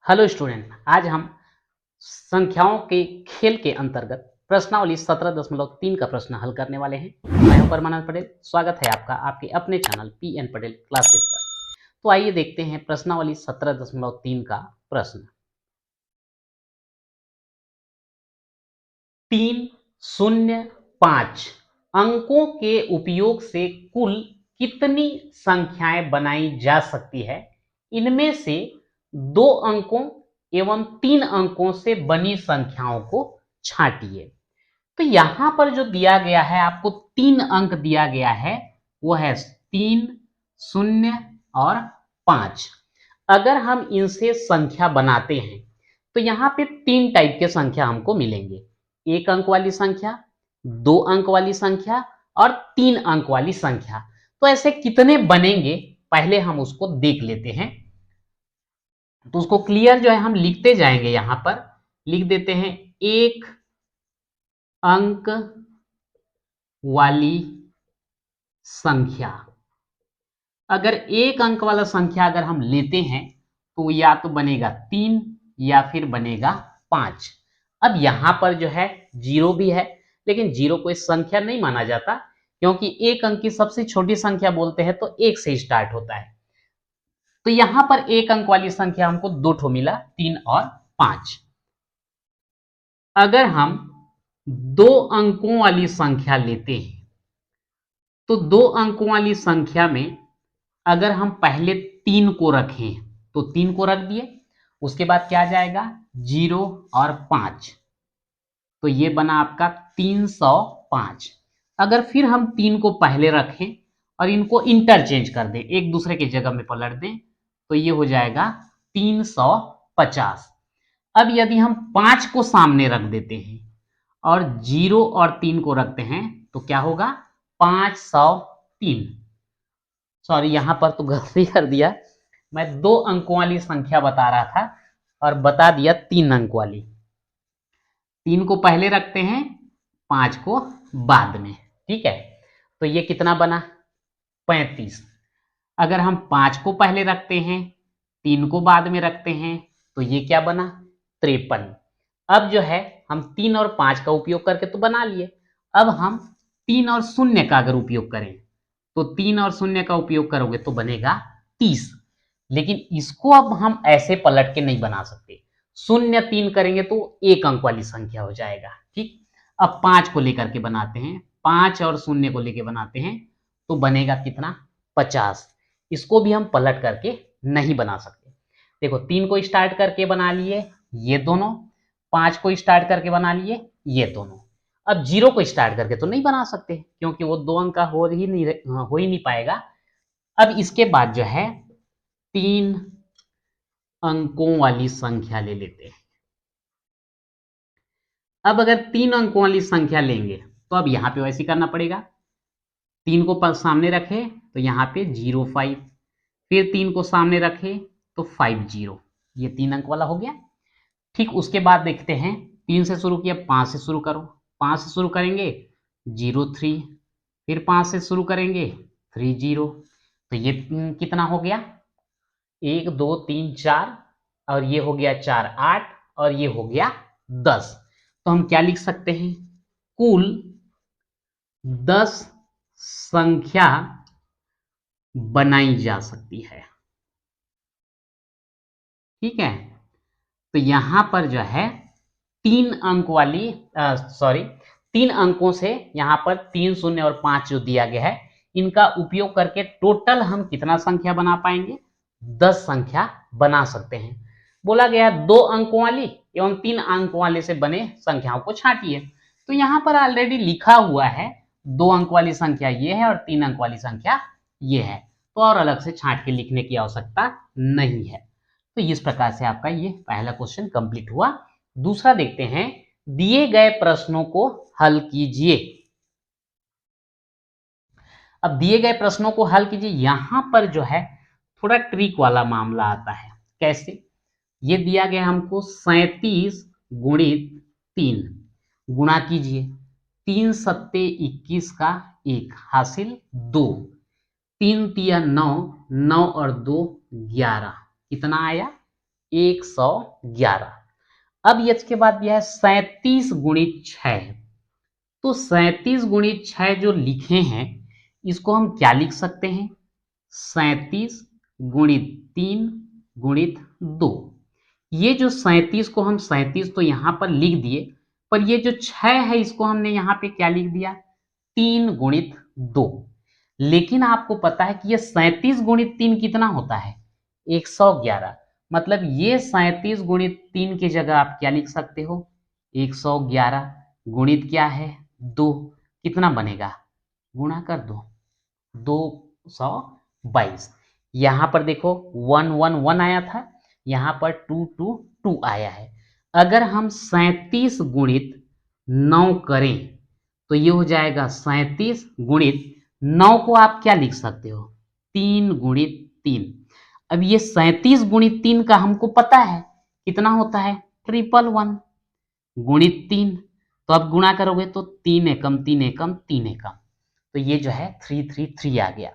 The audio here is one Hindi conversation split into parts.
हेलो स्टूडेंट, आज हम संख्याओं के खेल के अंतर्गत प्रश्नावली 17.3 का प्रश्न हल करने वाले हैं। मैं हूं परमानंद पटेल। स्वागत है आपका आपके अपने चैनल पी.एन. पटेल क्लासेस पर। तो आइए देखते हैं प्रश्नावली 17.3 का प्रश्न। 305 अंकों के उपयोग से कुल कितनी संख्याएं बनाई जा सकती है? इनमें से 2 अंकों एवं 3 अंकों से बनी संख्याओं को छांटिए। तो यहां पर जो दिया गया है, आपको 3 अंक दिया गया है, वो है 3, 0 और 5। अगर हम इनसे संख्या बनाते हैं तो यहां पे 3 टाइप के संख्या हमको मिलेंगे। 1 अंक वाली संख्या, 2 अंक वाली संख्या और 3 अंक वाली संख्या। तो ऐसे कितने बनेंगे, पहले हम उसको देख लेते हैं। तो उसको क्लियर जो है हम लिखते जाएंगे। यहां पर लिख देते हैं 1 अंक वाली संख्या। अगर 1 अंक वाला संख्या अगर हम लेते हैं तो या तो बनेगा 3 या फिर बनेगा 5। अब यहां पर जो है 0 भी है, लेकिन 0 को इस संख्या नहीं माना जाता, क्योंकि 1 अंक की सबसे छोटी संख्या बोलते हैं तो 1 से स्टार्ट होता है। तो यहां पर 1 अंक वाली संख्या हमको 2 ठो मिला, 3 और 5। अगर हम 2 अंकों वाली संख्या लेते हैं तो 2 अंकों वाली संख्या में अगर हम पहले 3 को रखें तो 3 को रख दिए, उसके बाद क्या जाएगा 0 और 5, तो ये बना आपका 305। अगर फिर हम 3 को पहले रखें और इनको इंटरचेंज कर दें, एक दूसरे की जगह में पलट दें, तो ये हो जाएगा 350। अब यदि हम 5 को सामने रख देते हैं और 0 और 3 को रखते हैं तो क्या होगा 503। सॉरी, यहां पर तो गलती कर दिया, मैं 2 अंकों वाली संख्या बता रहा था और बता दिया 3 अंक वाली। 3 को पहले रखते हैं, 5 को बाद में। ठीक है, तो ये कितना बना 35। अगर हम 5 को पहले रखते हैं, 3 को बाद में रखते हैं, तो ये क्या बना 53। अब जो है हम 3 और 5 का उपयोग करके तो बना लिए। अब हम 3 और 0 का अगर उपयोग करें तो 3 और 0 का उपयोग करोगे तो बनेगा 30। लेकिन इसको अब हम ऐसे पलट के नहीं बना सकते। 0 3 करेंगे तो 1 अंक वाली संख्या हो जाएगा। ठीक, अब 5 को लेकर के बनाते हैं, 5 और 0 को लेकर बनाते हैं तो बनेगा कितना 50। इसको भी हम पलट करके नहीं बना सकते। देखो 3 को स्टार्ट करके बना लिए ये दोनों, 5 को स्टार्ट करके बना लिए ये दोनों। अब 0 को स्टार्ट करके तो नहीं बना सकते, क्योंकि वो 2 अंक का हो ही नहीं पाएगा। अब इसके बाद जो है 3 अंकों वाली संख्या ले लेते हैं। अब अगर 3 अंकों वाली संख्या लेंगे तो अब यहां पे वैसे करना पड़ेगा। 3 को सामने रखे तो यहां पे 05, फिर 3 को सामने रखे तो 50, ये 3 अंक वाला हो गया। ठीक, उसके बाद देखते हैं 3 से शुरू किया, 5 से शुरू करो, 5 से शुरू करेंगे 03, फिर 5 से शुरू करेंगे 30, तो ये कितना हो गया 1 2 3 4, और ये हो गया 4 8, और ये हो गया 10। तो हम क्या लिख सकते हैं, कुल 10 संख्या बनाई जा सकती है। ठीक है, तो यहां पर जो है 3 अंक वाली 3 अंकों से यहां पर 3 0 और 5 जो दिया गया है, इनका उपयोग करके टोटल हम कितना संख्या बना पाएंगे 10 संख्या बना सकते हैं। बोला गया 2 अंकों वाली एवं 3 अंकों वाले से बने संख्याओं को छांटिए। तो यहां पर ऑलरेडी लिखा हुआ है 2 अंक वाली संख्या ये है और 3 अंक वाली संख्या ये है, तो और अलग से छांट के लिखने की आवश्यकता नहीं है। तो इस प्रकार से आपका ये पहला क्वेश्चन कंप्लीट हुआ। दूसरा देखते हैं, दिए गए प्रश्नों को हल कीजिए। अब दिए गए प्रश्नों को हल कीजिए, यहां पर जो है थोड़ा ट्रिक वाला मामला आता है। कैसे, ये दिया गया हमको 37 गुणित 3, गुणा कीजिए 3 सत्ते 21 का 1 हासिल 2, 3 तिया 9, 9 और 2 11, कितना आया 111। अब ये इसके बाद दिया है 37 गुणित 6। तो 37 गुणित 6 जो लिखे हैं इसको हम क्या लिख सकते हैं? 37 गुणित 3 गुणित 2। ये जो 37 को हम 37 तो यहां पर लिख दिए, पर ये जो 6 है इसको हमने यहां पे क्या लिख दिया? 3 गुणित 2। लेकिन आपको पता है कि ये 37 गुणित 3 कितना होता है? 111। मतलब ये 37 गुणित 3 की जगह आप क्या लिख सकते हो? 111 गुणित क्या है? 2। कितना बनेगा? गुणा कर दो, 222। यहां पर देखो 1 1 1 आया था, यहां पर 2 2 2 आया है। अगर हम 37 गुणित 9 करें तो ये हो जाएगा 37 गुणित 9 को आप क्या लिख सकते हो? 3 गुणित 3। अब ये 37 गुणित 3 का हमको पता है कितना होता है? 111 गुणित 3। तो अब गुणा करोगे तो 3 एकम 3 एकम 3 एकम, तो ये जो है 333 आ गया।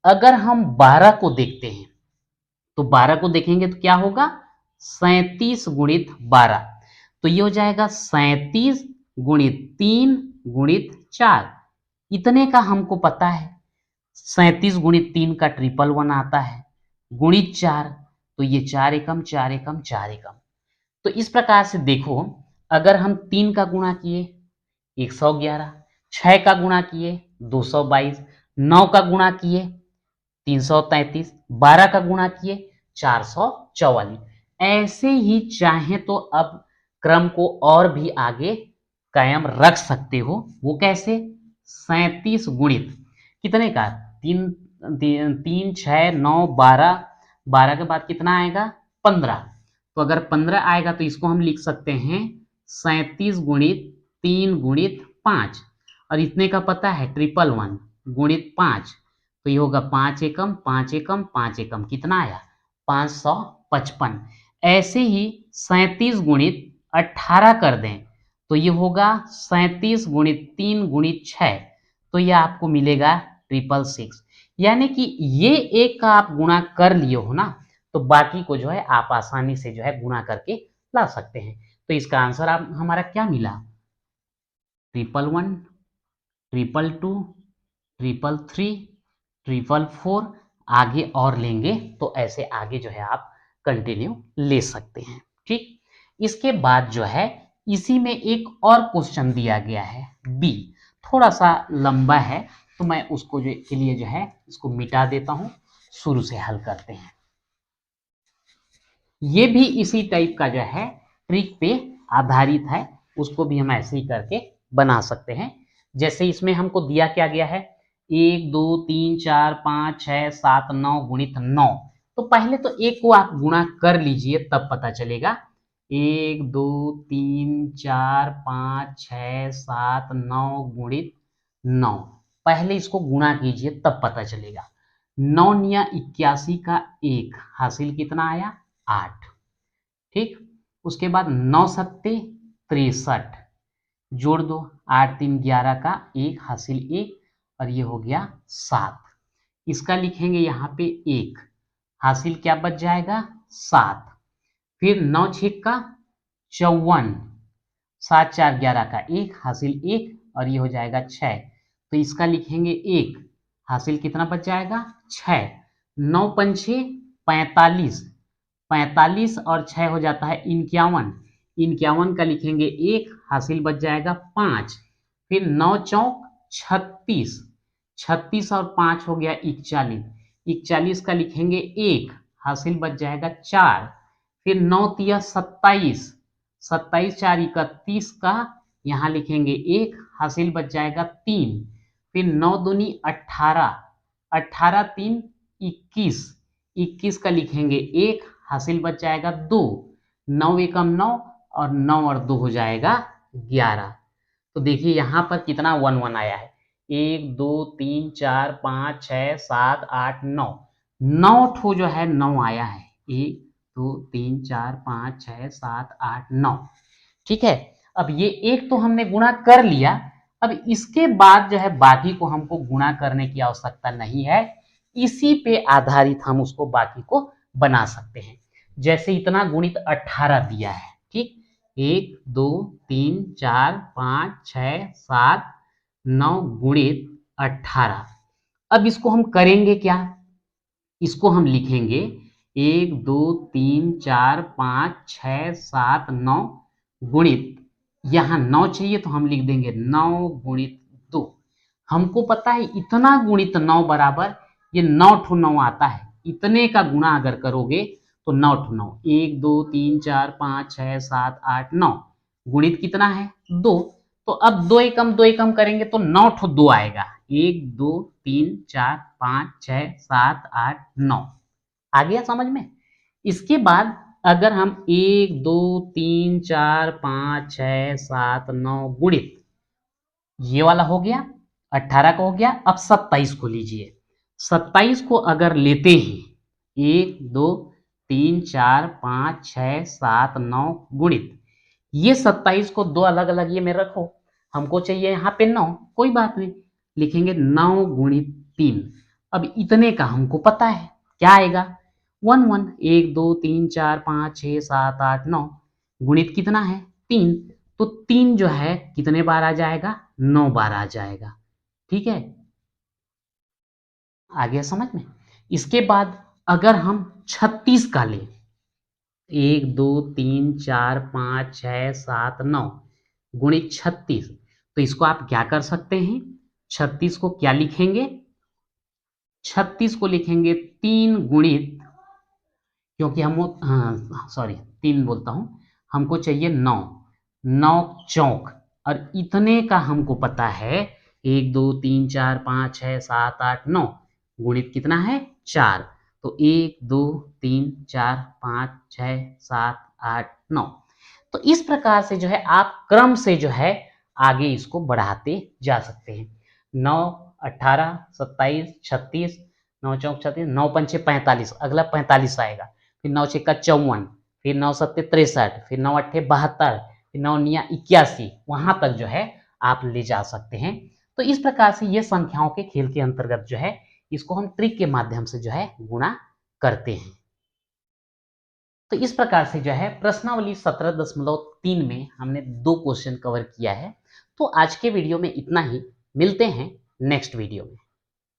अगर हम 12 को देखते हैं तो 12 को देखेंगे तो क्या होगा? 37 गुणित 12। तो ये हो जाएगा 37 गुणित 3 गुणित 4। इतने का हमको पता है। 37 गुणित 3 का 111 आता है, गुणित 4 तो ये 4 एकम 4 एकम 4 एकम। तो इस प्रकार से देखो, अगर हम 3 का गुणा किए 111, 6 का गुणा किए 222, 9 का गुणा किए 333, 12 का गुणा किए 444। ऐसे ही चाहे तो अब क्रम को और भी आगे कायम रख सकते हो। वो कैसे? 37 गुणित कितने का? 3 3 6 9 12, 12 के बाद कितना आएगा? 15। तो अगर 15 आएगा तो इसको हम लिख सकते हैं 37 गुणित 3 गुणित 5। और इतने का पता है 111 गुणित 5, तो ये होगा 5 एकम 5 एकम 5 एकम, कितना आया? 555। ऐसे ही 37 गुणित 18 कर दें तो ये होगा 37 गुणित 3 गुणित 6, तो ये आपको मिलेगा 666। यानी कि ये एक का आप गुणा कर लिए हो ना, तो बाकी को जो है आप आसानी से जो है गुणा करके ला सकते हैं। तो इसका आंसर आप हमारा क्या मिला? 111, 222, 333, 444। आगे और लेंगे तो ऐसे आगे जो है आप कंटिन्यू ले सकते हैं। ठीक, इसके बाद जो है इसी में एक और क्वेश्चन दिया गया है बी, थोड़ा सा लंबा है तो मैं उसको जो के लिए जो है इसको मिटा देता हूं, शुरू से हल करते हैं। ये भी इसी टाइप का जो है ट्रिक पे आधारित है, उसको भी हम ऐसे ही करके बना सकते हैं। जैसे इसमें हमको दिया क्या गया है? 1 2 3 4 5 6 7 9 गुणित 9। तो पहले तो एक को आप गुणा कर लीजिए तब पता चलेगा। 1 2 3 4 5 6 7 9 गुणित 9, पहले इसको गुणा कीजिए तब पता चलेगा। 9 निया 81 का 1 हासिल कितना आया? 8। ठीक, उसके बाद 9 सत्ते 63, जोड़ दो 8 3 11 का 1 हासिल 1, और ये हो गया 7। इसका लिखेंगे यहाँ पे 1, हासिल क्या बच जाएगा? 7। फिर 9 6 का 54, 7 4 11 का 1 हासिल 1, और ये हो जाएगा 6। तो इसका लिखेंगे 1, हासिल कितना बच जाएगा? 6। 9 पंछे 45, 45 और 6 हो जाता है 51, 51 का लिखेंगे 1, हासिल बच जाएगा 5। फिर 9 चौक 36, 36 और 5 हो गया 41, 41 का लिखेंगे 1, हासिल बच जाएगा 4। फिर 9 तिया 27, 27 4 31 का यहाँ लिखेंगे 1, हासिल बच जाएगा 3। फिर 9 दूनी 18, 18 3 21, 21 का लिखेंगे 1, हासिल बच जाएगा 2। 9 एकम 9 और 9 और 2 हो जाएगा 11। तो देखिए यहाँ पर कितना 1 1 आया है? 1 2 3 4 5 6 7 8 9, 9 ठो जो है 9 आया है। 1 2 3 4 5 6 7 8 9। ठीक है, अब ये एक तो हमने गुणा कर लिया। अब इसके बाद जो है बाकी को हमको गुणा करने की आवश्यकता नहीं है, इसी पे आधारित हम उसको बाकी को बना सकते हैं। जैसे इतना गुणित 18 दिया है, ठीक, 1 2 3 4 5 6 7 9 गुणित 18। अब इसको हम करेंगे क्या, इसको हम लिखेंगे 1 2 3 4 5 6 7 9 गुणित, यहां 9 चाहिए तो हम लिख देंगे 9 गुणित 2। हमको पता है इतना गुणित 9 बराबर ये 9 ठो 9 आता है, इतने का गुणा अगर करोगे तो 9 ठो 9, 1 2 3 4 5 6 7 8 9 गुणित कितना है 2। तो अब 2 एकम 2 एकम करेंगे तो 9 ठो 2 आएगा, 1 2 3 4 5 6 7 8 9। आ गया समझ में। इसके बाद अगर हम 1 2 3 4 5 6 7 9 गुणित, ये वाला हो गया 18 का हो गया। अब 27 को लीजिए, 27 को अगर लेते हैं 1 2 3 4 5 6 7 9 गुणित, ये 27 को दो अलग अलग ये में रखो, हमको चाहिए यहाँ पे 9, कोई बात नहीं, लिखेंगे 9 गुणित 3। अब इतने का हमको पता है क्या आएगा 1 1, 1 2 3 4 5 6 7 8 9 गुणित कितना है 3, तो 3 जो है कितने बार आ जाएगा 9 बार आ जाएगा, ठीक है, आ गया समझ में। इसके बाद अगर हम 36 का लें, 1 2 3 4 5 6 7 9 गुणित 36, तो इसको आप क्या कर सकते हैं, 36 को क्या लिखेंगे, 36 को लिखेंगे 3 गुणित, क्योंकि हम सॉरी 3 बोलता हूं, हमको चाहिए 9, 9 चौक, और इतने का हमको पता है 1 2 3 4 5 6 7 8 9 गुणित कितना है 4, तो 1 2 3 4 5 6 7 8 9। तो इस प्रकार से जो है आप क्रम से जो है आगे इसको बढ़ाते जा सकते हैं। 9 18 27 36, 9 चौक 36, 9 पंचे 45, अगला 45 आएगा, फिर 9 छक्का 54, फिर 9 सत्ते 63, फिर 9 अट्ठे 72, फिर 9 निया 81, वहां तक जो है आप ले जा सकते हैं। तो इस प्रकार से ये संख्याओं के खेल के अंतर्गत जो है इसको हम ट्रिक के माध्यम से जो है गुणा करते हैं। तो इस प्रकार से जो है प्रश्नावली 17.3 में हमने 2 क्वेश्चन कवर किया है। तो आज के वीडियो में इतना ही, मिलते हैं नेक्स्ट वीडियो में।